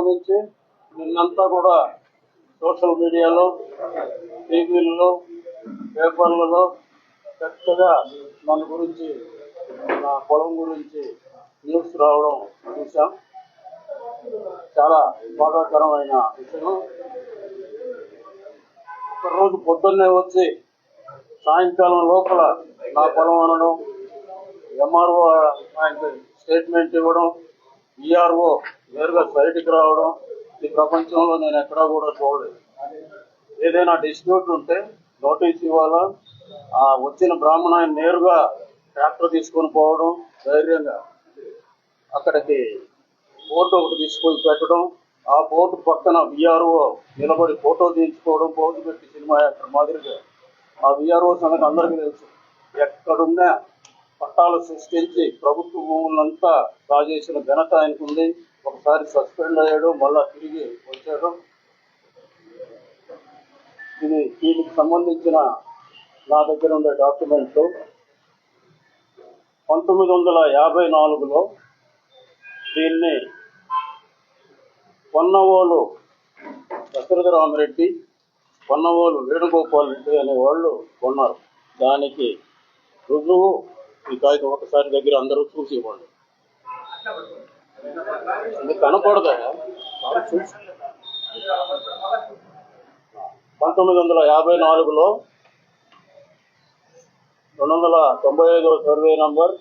నుంచి నిన్నంతా కూడా సోషల్ మీడియాలో, టీవీలలో, పేపర్లలో చక్కగా మన గురించి, నా పొలం గురించి న్యూస్ రావడం చూసాం. చాలా బాధాకరమైన విషయం. ఒకరోజు పొద్దున్నే వచ్చి సాయంకాలం లోపల నా పొలం అనడం, ఎంఆర్ఓ ఆయనకి స్టేట్మెంట్ ఇవ్వడం, ఈఆర్ఓ నేరుగా సైట్కి రావడం ఈ ప్రపంచంలో నేను ఎక్కడా కూడా చూడలేదు. ఏదైనా డిస్ప్యూట్ ఉంటే నోటీస్ ఇవ్వాలా, వచ్చిన బ్రాహ్మణ నేరుగా ట్రాక్టర్ తీసుకొని పోవడం, ధైర్యంగా అక్కడికి బోర్డు ఒకటి తీసుకొని పెట్టడం, ఆ బోర్డు పక్కన విఆర్ఓ నిలబడి ఫోటో తీయించుకోవడం, పోజు పెట్టి సినిమా యాక్టర్ మాదిరిగా. ఆ విఆర్ఓ సంగతి అందరికీ తెలుసు. ఎక్కడున్నా పట్టాలు సృష్టించి ప్రభుత్వ భూములంతా కాజేసిన ఘనత ఆయనకుంది. ఒకసారి సస్పెండ్ అయ్యాడు, మళ్ళా తిరిగి వచ్చాడు. ఇది దీనికి సంబంధించిన నా దగ్గర ఉండే డాక్యుమెంట్లు 1954లో దీన్ని పొన్నవోలు దశరథరామరెడ్డి, పొన్నవోలు వేణుగోపాల్ రెడ్డి అనే వాళ్ళు కొన్నారు. దానికి రుజువు ఈ కాగితం ఒకసారి దగ్గర అందరూ చూసి ఇవ్వండి. ఇది కనపడదా? 1954లో 295వ survey number,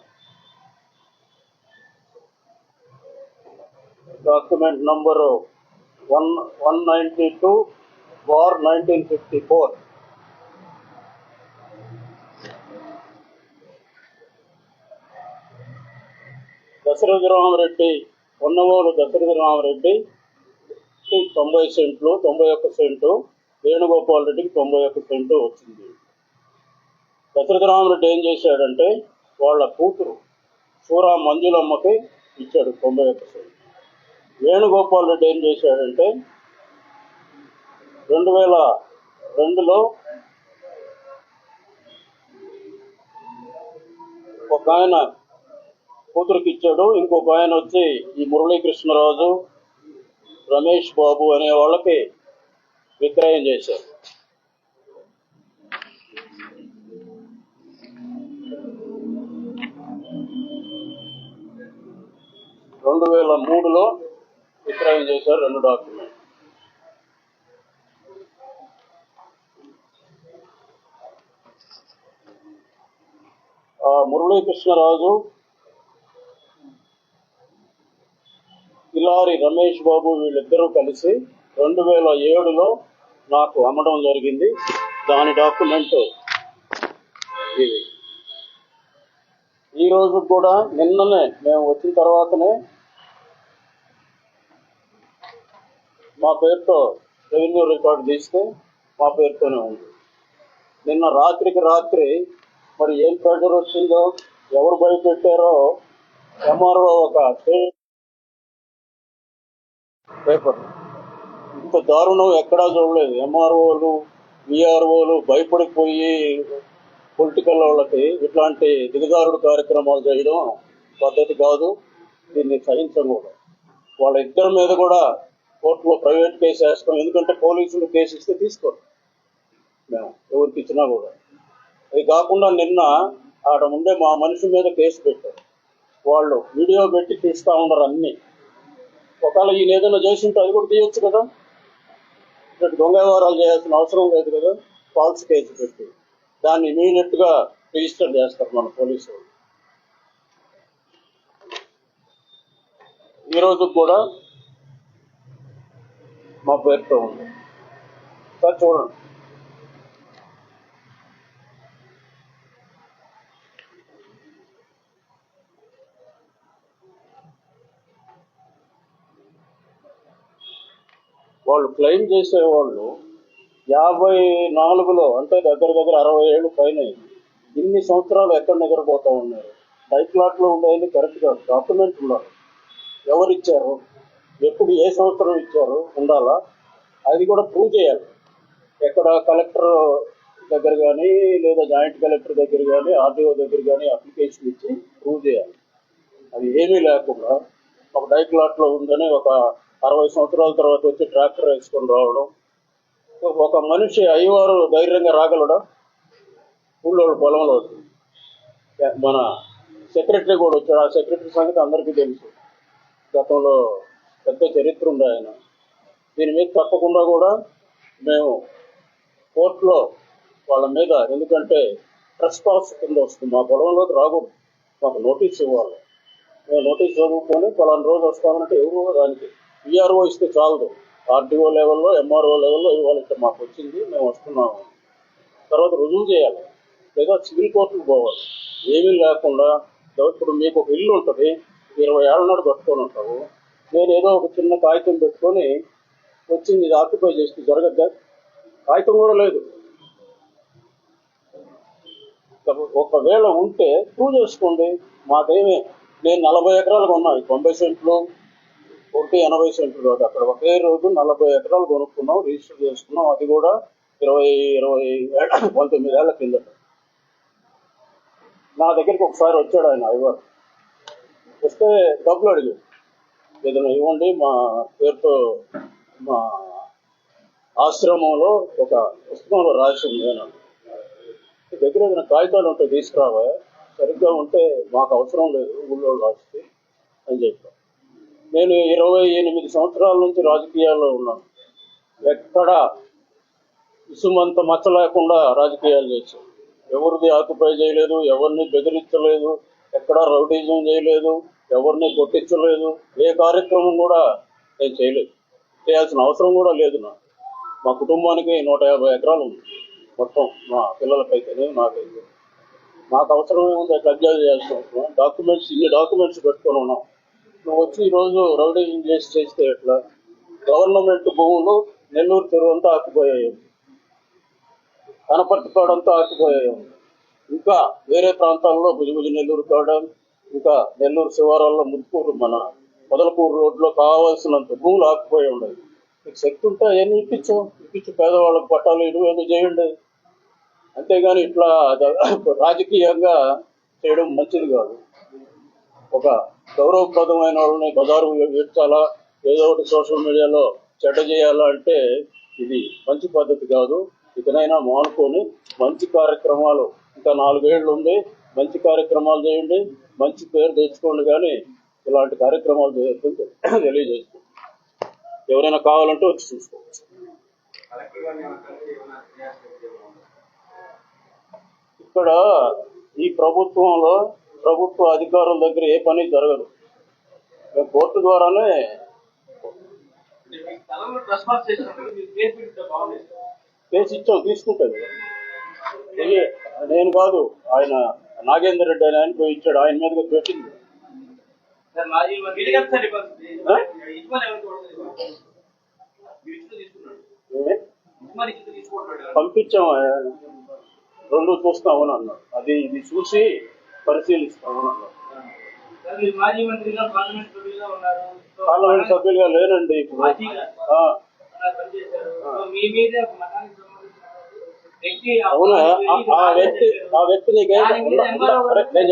document number 192/1954. Dasaratharamareddy, Ponnavolu Dasaratharamareddy 90 సెంట్లు, 91 సెంటు, వేణుగోపాల్ రెడ్డికి 91 సెంటు వచ్చింది. దశరథరామరెడ్డి ఏం చేశాడంటే వాళ్ళ కూతురు సూరా మంజులమ్మకి ఇచ్చాడు 91 సెంటు. వేణుగోపాల్ రెడ్డి ఏం చేశాడంటే 2002లో ఒక ఆయన కూతురికి ఇచ్చాడు, ఇంకొక ఆయన వచ్చి ఈ మురళీకృష్ణరాజు, రమేష్ బాబు అనే వాళ్ళకి విక్రయం చేశారు. 2003లో విక్రయం చేశారు 2 డాక్యుమెంట్. మురళీకృష్ణరాజు, కిలారి రమేష్ బాబు వీళ్ళిద్దరూ కలిసి 2007లో నాకు అమ్మడం జరిగింది. దాని డాక్యుమెంట్ ఇది. ఈ రోజు కూడా నిన్ననే మేము వచ్చిన తర్వాతనే మా పేరుతో రెవెన్యూ రికార్డు తీస్తే మా పేరుతోనే ఉంది. నిన్న రాత్రికి రాత్రి మరి ఏం ప్రెషర్ వచ్చిందో, ఎవరు భయపెట్టారో, ఎంఆర్ఓ ఒక పేపర్ ఇంత దారుణం ఎక్కడా చూడలేదు. ఎంఆర్ఓలు, విఆర్ఓలు భయపడిపోయి పొలిటికల్ వాళ్ళకి ఇట్లాంటి దిగజారుడు కార్యక్రమాలు చేయడం పద్ధతి కాదు. దీన్ని సహించకూడదు. వాళ్ళ ఇద్దరి మీద కూడా కోర్టులో ప్రైవేట్ కేసు వేస్తాం. ఎందుకంటే పోలీసులు కేసు ఇస్తే తీసుకోరు మేము ఎవరికి ఇచ్చినా కూడా. అది కాకుండా నిన్న ఆడ ముందే మా మనిషి మీద కేసు పెట్టారు. వాళ్ళు వీడియో పెట్టి తీస్తూ ఉండరు అన్నీ. ఒకవేళ ఈయన ఏదైనా చేసి ఉంటే అది కూడా తీయొచ్చు కదా. ఇటు దొంగ వ్యవహారాలు చేయాల్సిన అవసరం లేదు కదా. ఫాల్స్ కేసు పెట్టి దాన్ని ఇమీడియట్గా రిజిస్టర్ చేస్తారు మన పోలీసు వాళ్ళు. ఈరోజు కూడా మా పేరుతో ఉంది. సార్ చూడండి. వాళ్ళు క్లెయిమ్ చేసేవాళ్ళు 54లో అంటే దగ్గర 60 ఏళ్ళు పైన ఇన్ని సంవత్సరాలు ఎక్కడ నిద్రపోతూ ఉన్నారు. డైప్లాట్లో ఉండేది కరెక్ట్ కాదు. డాక్యుమెంట్ ఉండాలి. ఎవరిచ్చారు, ఎప్పుడు, ఏ సంవత్సరం ఇచ్చారు ఉండాలా. అది కూడా ప్రూవ్ చేయాలి. ఎక్కడ కలెక్టర్ దగ్గర కానీ లేదా జాయింట్ కలెక్టర్ దగ్గర కానీ ఆర్డీఓ దగ్గర కానీ అప్లికేషన్ ఇచ్చి ప్రూవ్ చేయాలి. అది ఏమీ లేకుండా ఒక డైప్లాట్లో ఉందని ఒక 60 సంవత్సరాల తర్వాత వచ్చి ట్రాక్టర్ వేసుకొని రావడం. ఒక మనిషి అయ్యవారు ధైర్యంగా రాగలడా? ఊళ్ళో పొలంలో మన సెక్రటరీ కూడా వచ్చాడు. ఆ సెక్రటరీ సంగతి అందరికీ తెలుసు. గతంలో పెద్ద చరిత్ర ఉంది ఆయన. దీని మీద తప్పకుండా కూడా మేము కోర్టులో వాళ్ళ మీద, ఎందుకంటే ట్రెస్పాస్ కింద వస్తుంది, మా పొలంలోకి రాకూడదు, మాకు నోటీస్ ఇవ్వాలి. మేము నోటీస్ చదువుకొని పలానా రోజు వస్తామంటే ఎవరు దానికి విఆర్ఓ ఇస్తే చాలదు, ఆర్టీఓ లెవెల్లో ఎంఆర్ఓ లెవెల్లో ఇవ్వాలి. ఇక్కడ మాకు వచ్చింది, మేము వస్తున్నాము, తర్వాత రుజువు చేయాలి, లేదా సివిల్ కోర్టుకు పోవాలి. ఏమీ లేకుండా ఇప్పుడు మీకు ఒక ఇల్లు ఉంటుంది, 20 ఏళ్ళ నాడు కట్టుకొని ఉంటావు, నేను ఏదో ఒక చిన్న కాగితం పెట్టుకొని వచ్చింది ఇది ఆక్యుపై చేస్తే జరగద్దా? కాగితం కూడా లేదు. ఒకవేళ ఉంటే ప్రూవ్ చేసుకోండి. మాకేమీ, నేను 40 ఎకరాలు కొన్నాను, 90 సెంట్లు, 80 సెంట్లు కాదు. అక్కడ ఒకే రోజు 40 ఎకరాలు కొనుక్కున్నాం, రిజిస్టర్ చేసుకున్నాం. అది కూడా 19 ఏళ్ల కిందట. నా దగ్గరికి ఒకసారి వచ్చాడు ఆయన అయ్యవారు. వస్తే డబ్బులు అడిగాడు, ఏదైనా ఇవ్వండి మా పేరుతో, మా ఆశ్రమంలో ఒక పుస్తకంలో రాసి ఉంది అన్నాడు. దగ్గర ఏదైనా కాగితాలు ఉంటే తీసుకురావా, సరిగ్గా ఉంటే మాకు అవసరం లేదు, ఊళ్ళో రాస్తే అని చెప్పాను. నేను 28 సంవత్సరాల నుంచి రాజకీయాల్లో ఉన్నాను. ఎక్కడా ఇసుమంత మచ్చ లేకుండా రాజకీయాలు చేశాను. ఎవరిది ఆక్యుపై చేయలేదు, ఎవరిని బెదిరించలేదు, ఎక్కడా రౌడీజం చేయలేదు, ఎవరిని కొట్టించలేదు, ఏ కార్యక్రమం కూడా నేను చేయలేదు, చేయాల్సిన అవసరం కూడా లేదు. మా కుటుంబానికి 150 ఎకరాలు ఉంది మొత్తం, మా పిల్లలకైతేనే నాకైతే. నాకు అవసరమే ఉంది కబ్జా చేయాల్సిన అవసరం. ఇన్ని డాక్యుమెంట్స్ పెట్టుకొని ఉన్నాం. నువ్వు వచ్చి ఈరోజు రౌడీజం చేస్తే ఎట్లా? గవర్నమెంట్ భూములు నెల్లూరు చెరువు అంతా ఆకుపోయాయి, కనపర్తిపాడంతా ఆకుపోయాయి, ఇంకా వేరే ప్రాంతాల్లో భుజభుజ నెల్లూరు కాడ, ఇంకా నెల్లూరు శివారాల్లో ముదుకూరు, మన మొదలకూరు రోడ్లో కావాల్సినంత భూములు ఆకుపోయి ఉండేవి. మీకు శక్తి ఉంటే అవన్నీ ఇప్పించు పేదవాళ్ళకు పట్టాలు ఏదో చేయండి. అంతేగాని ఇట్లా రాజకీయంగా చేయడం మంచిది కాదు. ఒక గౌరవప్రదమైన వాళ్ళని బజారు ఈడ్చాలా, ఏదో ఒకటి సోషల్ మీడియాలో చెడ్డ చేయాలా అంటే ఇది మంచి పద్ధతి కాదు. ఇకనైనా మానుకొని మంచి కార్యక్రమాలు, ఇంకా 4 ఏళ్ళు ఉంది, మంచి కార్యక్రమాలు చేయండి, మంచి పేరు తెచ్చుకోండి. కానీ ఇలాంటి కార్యక్రమాలు చేయొద్దని తెలియజేస్తుంది. ఎవరైనా కావాలంటే వచ్చి చూసుకోవచ్చు. ఇక్కడ ఈ ప్రభుత్వంలో ప్రభుత్వ అధికారుల దగ్గర ఏ పని జరగదు. మేము కోర్టు ద్వారానే కేసు ఇచ్చాం, తీసుకుంటాడు. నేను కాదు, ఆయన నాగేందర్ రెడ్డి ఆయన పోయి ఇచ్చాడు, ఆయన మీదగా పెట్టింది. పంపించాం, 2 చూస్తామని అన్నాడు. అది ఇది చూసి పరిశీలిస్తామని అన్నాడు. పార్లమెంట్ సభ్యులుగా లేనండి ఇప్పుడు. అవునా? ఆ వ్యక్తి నీకే నేను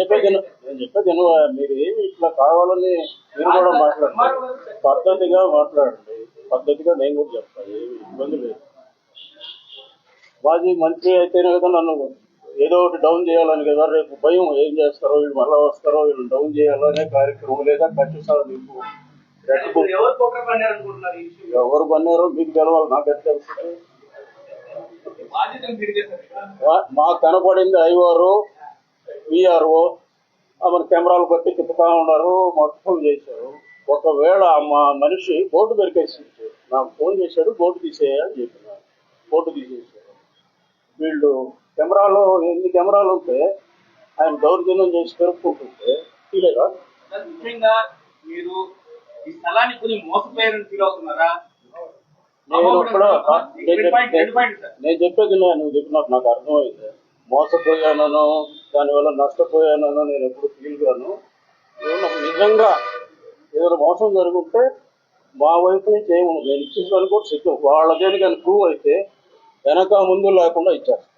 చెప్పేది మీరు ఏమి ఇట్లా కావాలని మీరు కూడా మాట్లాడండి, పద్ధతిగా మాట్లాడండి, పద్ధతిగా నేను కూడా చెప్తాను, ఏమి ఇబ్బంది లేదు. మాజీ మంత్రి అయితేనే కదా నన్ను ఏదో ఒకటి డౌన్ చేయాలని కదా, రేపు భయం ఏం చేస్తారో, వీళ్ళు మళ్ళా వస్తారో, వీళ్ళు డౌన్ చేయాలనే కార్యక్రమం, లేదా కట్టిస్తారు. నీకు ఎవరు పన్నారో మీకు తెలవాలి, నాకు ఎట్లా తెలుస్తుంది? మాకు కనపడింది అయ్యవారు, విఆర్ఓ, మన కెమెరాలు బట్టి తిప్పుతా ఉన్నారు, మొత్తం చేశారు. ఒకవేళ మా మనిషి బోర్డు పెరికేసి నాకు ఫోన్ చేశాడు, బోర్డు తీసేయాలని చెప్పినారు, బోర్డు తీసేసారు. వీళ్ళు కెమెరాలో ఎన్ని కెమెరాలు ఉంటే ఆయన దౌర్జన్యం చేసి పెరుపుకుంటుంటే తీలేదా? మీరు ఈ స్థలాన్ని కొన్ని మోసపోయారని ఫీల్ అవుతున్నారా? నేను చెప్పేది నువ్వు చెప్పినట్టు నాకు అర్థమైంది. మోసపోయానో దానివల్ల నష్టపోయానో నేను ఎప్పుడు ఫీల్ కాను. నిజంగా ఏదైనా మోసం జరుగుంటే మా వైపు నుంచి ఏముంది, నేను ఇచ్చేసాను కూడా సిద్ధం. వాళ్ళ దేనికని ప్రూవ్ అయితే వెనక ముందు లేకుండా ఇచ్చేస్తాను.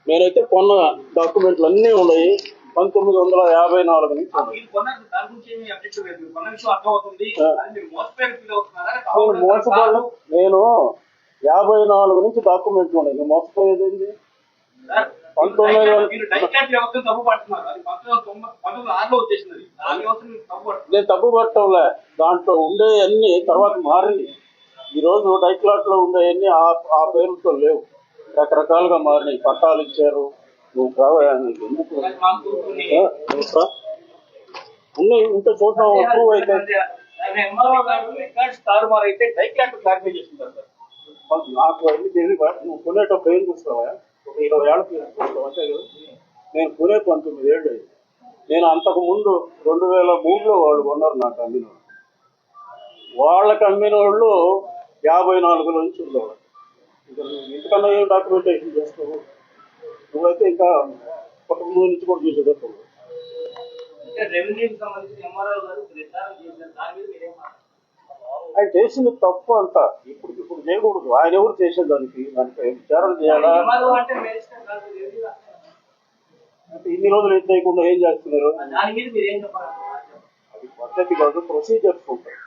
నేనైతే కొన్న డాక్యుమెంట్లు అన్నీ ఉన్నాయి, 1954 నుంచి మీరు కొన్నారు, దాని గురించి ఏమీ అబ్జెక్షన్ లేదు. మీరు కొన్న విషయం అర్థమవుతుంది. అది మీరు మోసపోయిన ఫీల్ అవుతున్నారా? నేను మోసపడను. నేను 54 నుంచి డాక్యుమెంట్లు ఉన్నాయి. నేను మోసపోయేది ఏంది? సార్, 1900 మీరు డైక్లాట్ వ్యవస్థను తప్పు పడుతున్నారు. అది 1906లో వచ్చేసింది. ఆ వ్యవస్థను మీరు తప్పు పడుతున్నారు. నేను తప్పు పట్టంలే. దాంట్లో ఉండే అన్ని తర్వాత మారింది. ఈ రోజు డైక్లాట్ లో ఉండే అన్ని ఆ పేరుతో లేవు, రకరకాలుగా మారినాయి. పట్టాలు ఇచ్చారు. నువ్వు కావాలి నీకు ఎందుకు అది మాకు కొన్ని ఉన్నాయి ఉంటే చూద్దాం. అప్రూవ్ అయితే ఎంఆర్ఓ గారు రికార్డ్స్ తారుమారు అయితే డైక్లాట్ క్లారిఫై చేస్తుంటారు సార్. నాకు అన్ని తెలియదు. నువ్వు కొనేటప్పుడు ఏం చూస్తావా? ఒక 20 ఏళ్ళ చూస్తావు అంతే కదా. నేను కొనే 19 ఏళ్ళు అయింది. నేను అంతకు ముందు 2003లో వాళ్ళు కొన్నారు నాకు అమ్మిన వాళ్ళు. వాళ్ళకి అమ్మిన వాళ్ళు 54 నుంచి ఉండేవాళ్ళు. ఇంకా నువ్వు ఇంతకన్నా ఏం డాక్యుమెంటేషన్ చేస్తావు? నువ్వైతే ఇంకా కుటుంబం నుంచి కూడా చూసేటప్పుడు అంటే రెవెన్యూకి సంబంధించిన ఎంఆర్ఓ గారు నిర్ధారణ చేశారు. దాని మీద మీరేం మాట్లాడారు? ఆయన చేసింది తప్పు అంట. ఇప్పుడు చేయకూడదు. ఆయన ఎవరు చేసేదానికి విచారణ చేయాలా? ఎంఆర్ఓ అంటే మేజిస్ట్రేట్ కాదు, రెవెన్యూ అంటే ఇన్ని రోజులు ఏం చేయకుండా ఏం చేస్తున్నారు? దాని మీద మీరు ఏం చెప్పాలి? అది పద్ధతి కాదు. ప్రొసీజర్స్ ఉంటాయి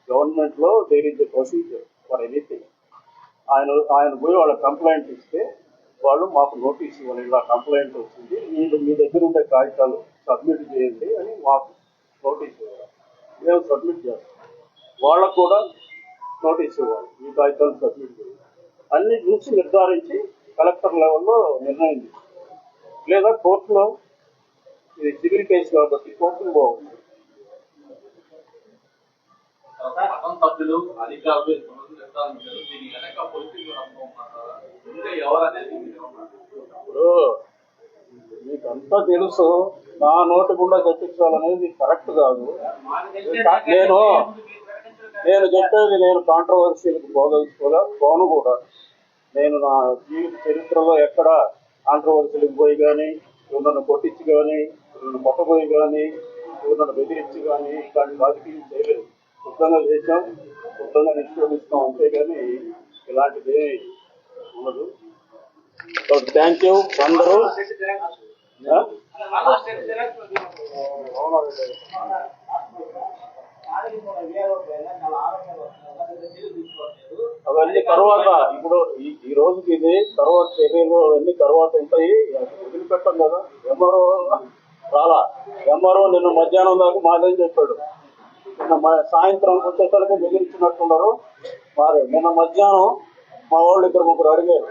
గవర్నమెంట్ లో. There is a procedure for anything. ఆయన పోయి వాళ్ళ కంప్లైంట్ ఇస్తే వాళ్ళు మాకు నోటీస్ ఇవ్వాలి, ఇలా కంప్లైంట్ వచ్చింది, మీ దగ్గర ఉండే కాగితాలు సబ్మిట్ చేయండి అని మాకు నోటీస్ ఇవ్వాలి. మేము సబ్మిట్ చేస్తాం. వాళ్ళకు కూడా నోటీస్ ఇవ్వాలి, ఈ కాగితాలు సబ్మిట్ చేయాలి. అన్ని చూసి నిర్ధారించి కలెక్టర్ లెవెల్లో నిర్ణయం తీసుకుంటాం. లేదా కోర్టులో, ఇది సివిల్ కేసు కాబట్టి కోర్టుకు పోవాలి. సభ్యులు అధికారులు నిర్ధారించారు. దీని వెనక పొలిటికల్ ఎవరనేది ఇప్పుడు మీకంతా తెలుసు. నా నోటి గుండా చెప్పించాలనేది కరెక్ట్ కాదు. నేను చెప్పేది నేను కాంట్రవర్సీలకు పోను కూడా. నేను నా జీవిత చరిత్రలో ఎక్కడ కాంట్రవర్సీలకు పోయి కానీ, నన్ను కొట్టించి కానీ, నన్ను కొట్టబోయి కానీ, నన్ను బెదిరించి కానీ ఇలాంటి రాజకీయం చేయలేదు. శుద్ధంగా చేసాం, శుద్ధంగా నిష్క్రమిస్తాం అంతేగాని ఇలాంటిది ఉండదు. థ్యాంక్ యూ అందరూ. అవన్నీ తర్వాత, ఇప్పుడు ఈ రోజుకి ఇది తర్వాత చర్యలు అవన్నీ తర్వాత ఉంటాయి. వదిలిపెట్టాం కదా. ఎంఆర్ఓ చాలా నిన్న మధ్యాహ్నం దాకా మాదేం చెప్పాడు. నిన్న సాయంత్రం వచ్చేసరికి బెదిరించినట్టున్నారు. మరి నిన్న మధ్యాహ్నం మా వాళ్ళు 2-3 అడిగారు,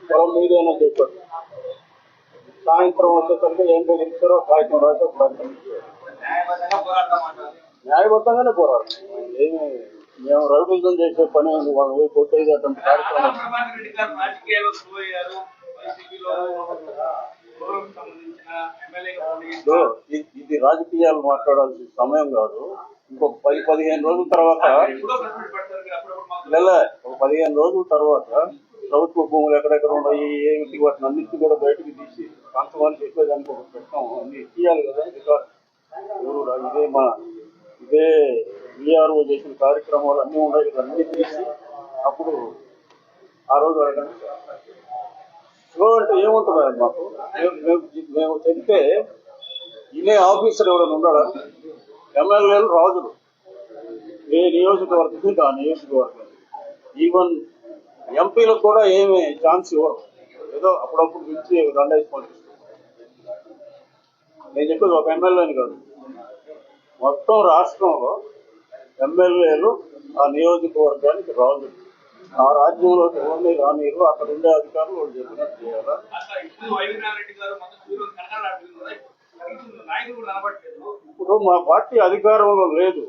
పొలం మీదేనని చెప్పాడు. సాయంత్రం వచ్చేసరికి ఏం బెదిరించారో కాగితం రాసి ప్రకటన ఇచ్చారు. న్యాయబద్ధంగానే పోరాడు. ఏమి మేము రవిజం చేసే పని వాళ్ళు పోయి కొట్టేది అటువంటి కార్యక్రమం. ఇది రాజకీయాలు మాట్లాడాల్సిన సమయం కాదు. ఇంకొక 10-15 రోజుల తర్వాత, ఒక 15 రోజుల తర్వాత ప్రభుత్వ భూములు ఎక్కడెక్కడ ఉన్నాయి ఏమిటి వాటిని అన్నింటినీ కూడా బయటకు తీసి కాంతవాళ్ళు చెప్పేదానికి ఒక పెట్టాము. అన్ని ఇచ్చేయాలి కదా రికార్డు. ఇదే విఆర్ఓ చేసిన కార్యక్రమాలు అన్నీ ఉన్నాయి కదా, అన్నీ తీసి అప్పుడు ఆ రోజు అడగండి. స్లో అంటే ఏముంటుంది మాకు? మేము చెప్తే ఇదే ఆఫీసర్ ఎవరైనా ఉన్నాడా? ఎమ్మెల్యేలు రాజులు. ఏ నియోజకవర్గం ఆ నియోజకవర్గం. ఈవెన్ ఎంపీలకు కూడా ఏమి ఛాన్స్ ఇవ్వరు. ఏదో అప్పుడప్పుడు పిలిచి దండేసి నేను చెప్పేది ఒక ఎమ్మెల్యేని కాదు, మొత్తం రాష్ట్రంలో ఎమ్మెల్యేలు ఆ నియోజకవర్గానికి రాజులు. ఆ రాజ్యంలోకి ఎవరిని రానిరు. అక్కడ ఉండే అధికారులు వాళ్ళు చెప్పినట్టు చేయాలా. ఇప్పుడు మా పార్టీ అధికారంలో లేదు.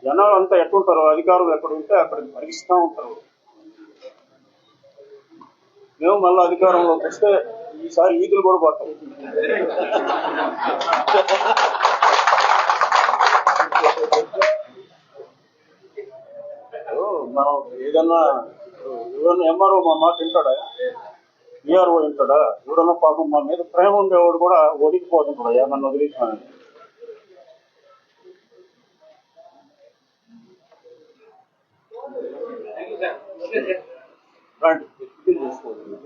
జనాలు అంతా ఎట్లుంటారు, అధికారులు ఎక్కడ ఉంటే అక్కడికి పరిగిస్తూ ఉంటారు. మేము మళ్ళీ అధికారంలోకి వస్తే ఈసారి ఈదులు కూడా పడతాం. మనం ఏదన్నా ఎంఆర్ఓ మా మాట వింటాడా? విఆర్ఓ వింటాడా? ఎవడన్నా పాపం మా మీద ప్రేమ ఉండేవాడు కూడా ఒడికిపోతుంటాడు నన్ను వదిలేసినాను. రండి చేసుకోవచ్చు.